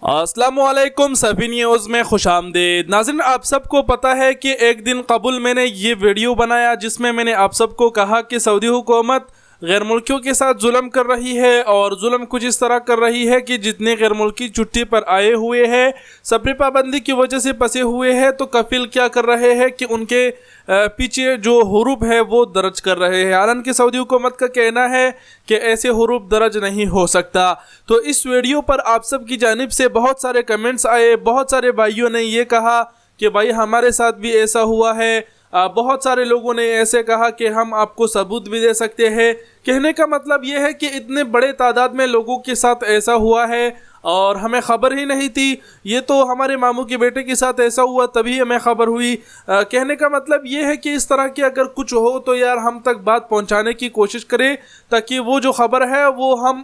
अस्सलामुअलैकुम सफ़ी न्यूज़ में खुशामदीद। नाज़रीन, आप सबको पता है कि एक दिन कबल मैंने ये वीडियो बनाया जिसमें मैंने आप सबको कहा कि सऊदी हुकूमत गैर मुल्कियों के साथ जुल्म कर रही है और जुल्म कुछ इस तरह कर रही है कि जितने गैर मुल्की छुट्टी पर आए हुए हैं सफरी पाबंदी की वजह से फंसे हुए हैं, तो कफिल क्या कर रहे हैं कि उनके पीछे जो हुरूब है वो दर्ज कर रहे हैं। हालांकि सऊदी हुकूमत का कहना है कि ऐसे हुरूब दर्ज नहीं हो सकता। तो इस वीडियो पर आप सब की जानिब से बहुत सारे कमेंट्स आए, बहुत सारे भाइयों ने ये कहा कि भाई हमारे साथ भी ऐसा हुआ है। बहुत सारे लोगों ने ऐसे कहा कि हम आपको सबूत भी दे सकते हैं। कहने का मतलब ये है कि इतने बड़े तादाद में लोगों के साथ ऐसा हुआ है और हमें ख़बर ही नहीं थी। ये तो हमारे मामू के बेटे के साथ ऐसा हुआ तभी हमें ख़बर हुई। कहने का मतलब ये है कि इस तरह की अगर कुछ हो तो यार हम तक बात पहुंचाने की कोशिश करें ताकि वो जो ख़बर है वो हम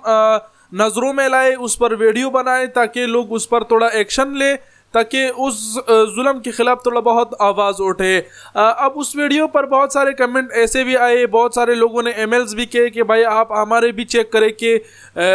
नज़रों में लाए, उस पर वीडियो बनाएं ताकि लोग उस पर थोड़ा एक्शन ले, ताकि उस जुल्म के ख़िलाफ़ थोड़ा बहुत आवाज़ उठे। अब उस वीडियो पर बहुत सारे कमेंट ऐसे भी आए, बहुत सारे लोगों ने ईमेल्स भी किए कि भाई आप हमारे भी चेक करें कि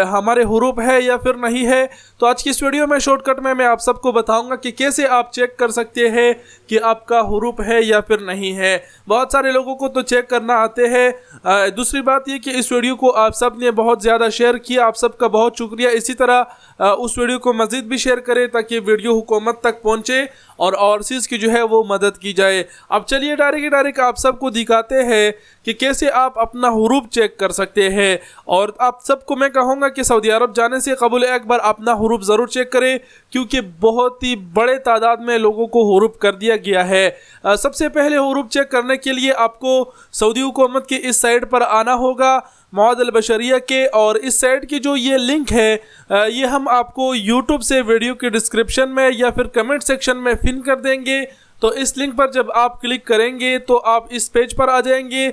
हमारे हुरूब है या फिर नहीं है। तो आज की इस वीडियो में शॉर्टकट में मैं आप सबको बताऊंगा कि कैसे आप चेक कर सकते हैं कि आपका हुरूब है या फिर नहीं है। बहुत सारे लोगों को तो चेक करना आते हैं। दूसरी बात ये कि इस वीडियो को आप सब ने बहुत ज़्यादा शेयर किया, आप सबका बहुत शुक्रिया। इसी तरह उस वीडियो को मज़ीद भी शेयर करें ताकि वीडियो हुकूमत तक पहुँचे और ओवरसीज़ की जो है वो मदद की जाए। अब चलिए डायरेक्ट आप सबको दिखाते हैं कि कैसे आप अपना हुरूब चेक कर सकते हैं। और आप सबको मैं कहूँगा कि सऊदी अरब जाने से कबल एक बार अपना हुरूब ज़रूर चेक करें, क्योंकि बहुत ही बड़े तादाद में लोगों को हुरूब कर दिया गया है। सबसे पहले हुरूब चेक करने के लिए आपको सऊदी हुकूमत की इस साइट पर आना होगा, मौअदल बशरिया के। और इस साइट की जो ये लिंक है ये हम आपको यूट्यूब से वीडियो के डिस्क्रिप्शन में या फिर कमेंट सेक्शन में पिन कर देंगे। तो इस लिंक पर जब आप क्लिक करेंगे तो आप इस पेज पर आ जाएंगे।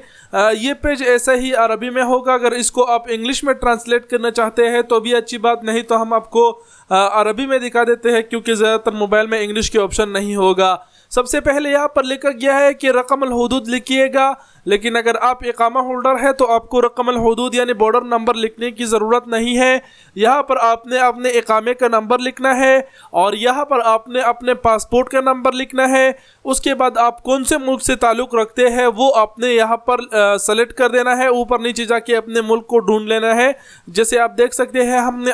ये पेज ऐसा ही अरबी में होगा। अगर इसको आप इंग्लिश में ट्रांसलेट करना चाहते हैं तो भी अच्छी बात, नहीं तो हम आपको अरबी में दिखा देते हैं क्योंकि ज़्यादातर मोबाइल में इंग्लिश के ऑप्शन नहीं होगा। सबसे पहले यहाँ पर लिखा गया है कि रकम अल हुदूद लिखिएगा, लेकिन अगर आप इकामा होल्डर है तो आपको रकम अल हुदूद यानी बॉर्डर नंबर लिखने की ज़रूरत नहीं है। यहाँ पर आपने अपने इकामे का नंबर लिखना है और यहाँ पर आपने अपने पासपोर्ट का नंबर लिखना है। उसके बाद आप कौन से मुल्क से ताल्लुक़ रखते हैं वो आपने यहाँ पर सेलेक्ट कर देना है। ऊपर नीचे जाके अपने मुल्क को ढूंढ लेना है। जैसे आप देख सकते हैं हमने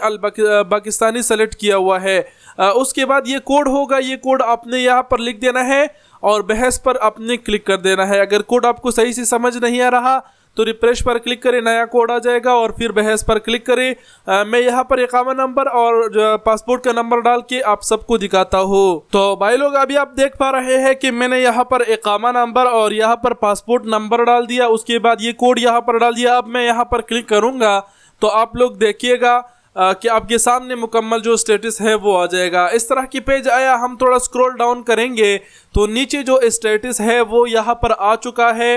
पाकिस्तानी सेलेक्ट किया हुआ है। उसके बाद ये कोड होगा, ये कोड आपने यहाँ पर लिख देना है और बहस पर आपने क्लिक कर देना है। अगर कोड आपको सही से समझ नहीं आ रहा तो रिफ्रेश पर क्लिक करें, नया कोड आ जाएगा और फिर बहस पर क्लिक करें। मैं यहाँ पर इकामा नंबर और पासपोर्ट का नंबर डाल के आप सबको दिखाता हूँ। तो भाई लोग अभी आप देख पा रहे हैं कि मैंने यहाँ पर इकामा नंबर और यहाँ पर पासपोर्ट नंबर डाल दिया। उसके बाद ये कोड यहाँ पर डाल दिया। अब मैं यहाँ पर क्लिक करूँगा तो आप लोग देखिएगा कि आपके सामने मुकम्मल जो स्टेटस है वो आ जाएगा। इस तरह की पेज आया। हम थोड़ा स्क्रॉल डाउन करेंगे तो नीचे जो स्टेटस है वो यहाँ पर आ चुका है।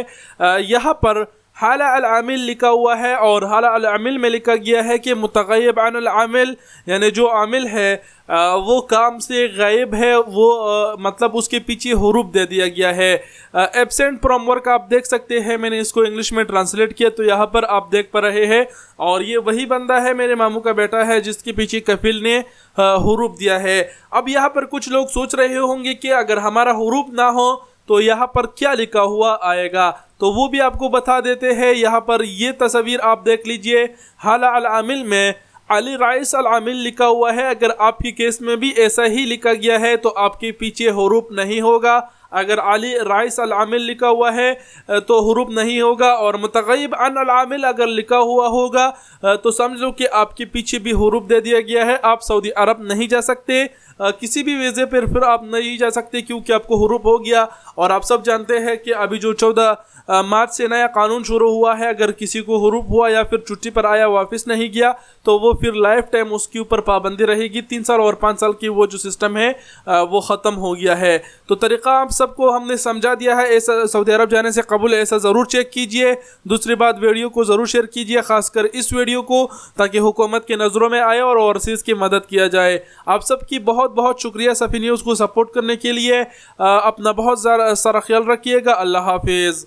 यहाँ पर हाला अल आमिल लिखा हुआ है और हाला अल आमिल में लिखा गया है कि मुतग़य्यब अन अल आमिल, यानी जो आमिल है वो काम से गायब है, वो मतलब उसके पीछे हुरूब दे दिया गया है। एब्सेंट फ्रॉम वर्क आप देख सकते हैं, मैंने इसको इंग्लिश में ट्रांसलेट किया तो यहाँ पर आप देख पा रहे हैं। और ये वही बंदा है, मेरे मामू का बेटा है जिसके पीछे कफिल ने हुरूब दिया है। अब यहाँ पर कुछ लोग सोच रहे होंगे कि अगर हमारा हुरूब ना हो तो यहाँ पर क्या लिखा हुआ आएगा, तो वो भी आपको बता देते हैं। यहाँ पर ये तस्वीर आप देख लीजिए, हाला अल आमिल में अली राइस अल आमिल लिखा हुआ है। अगर आपके केस में भी ऐसा ही लिखा गया है तो आपके पीछे हुरूब नहीं होगा। अगर अली राइस अल आमिल लिखा हुआ है तो हुरूब नहीं होगा। और मुतग़य्यब अन अल आमिल अगर लिखा हुआ होगा तो समझ लो कि आपके पीछे भी हुरूब दे दिया गया है। आप सऊदी अरब नहीं जा सकते, किसी भी वीज़े पर फिर आप नहीं जा सकते क्योंकि आपको हुरूब हो गया। और आप सब जानते हैं कि अभी जो 14 मार्च से नया कानून शुरू हुआ है, अगर किसी को हुरूब हुआ या फिर छुट्टी पर आया वापस नहीं गया तो वो फिर लाइफ टाइम उसके ऊपर पाबंदी रहेगी। 3 साल और 5 साल की वो जो सिस्टम है वो ख़त्म हो गया है। तो तरीक़ा आप सबको हमने समझा दिया है। ऐसा सऊदी अरब जाने से कबल ऐसा ज़रूर चेक कीजिए। दूसरी बात, वीडियो को ज़रूर शेयर कीजिए, ख़ासकर इस वीडियो को, ताकि हुकूमत के नज़रों में आए और ओवरसीज़ की मदद किया जाए। आप सबकी बहुत बहुत शुक्रिया सफ़ी न्यूज़ को सपोर्ट करने के लिए। अपना बहुत सारा ख्याल रखिएगा। अल्लाह हाफिज़।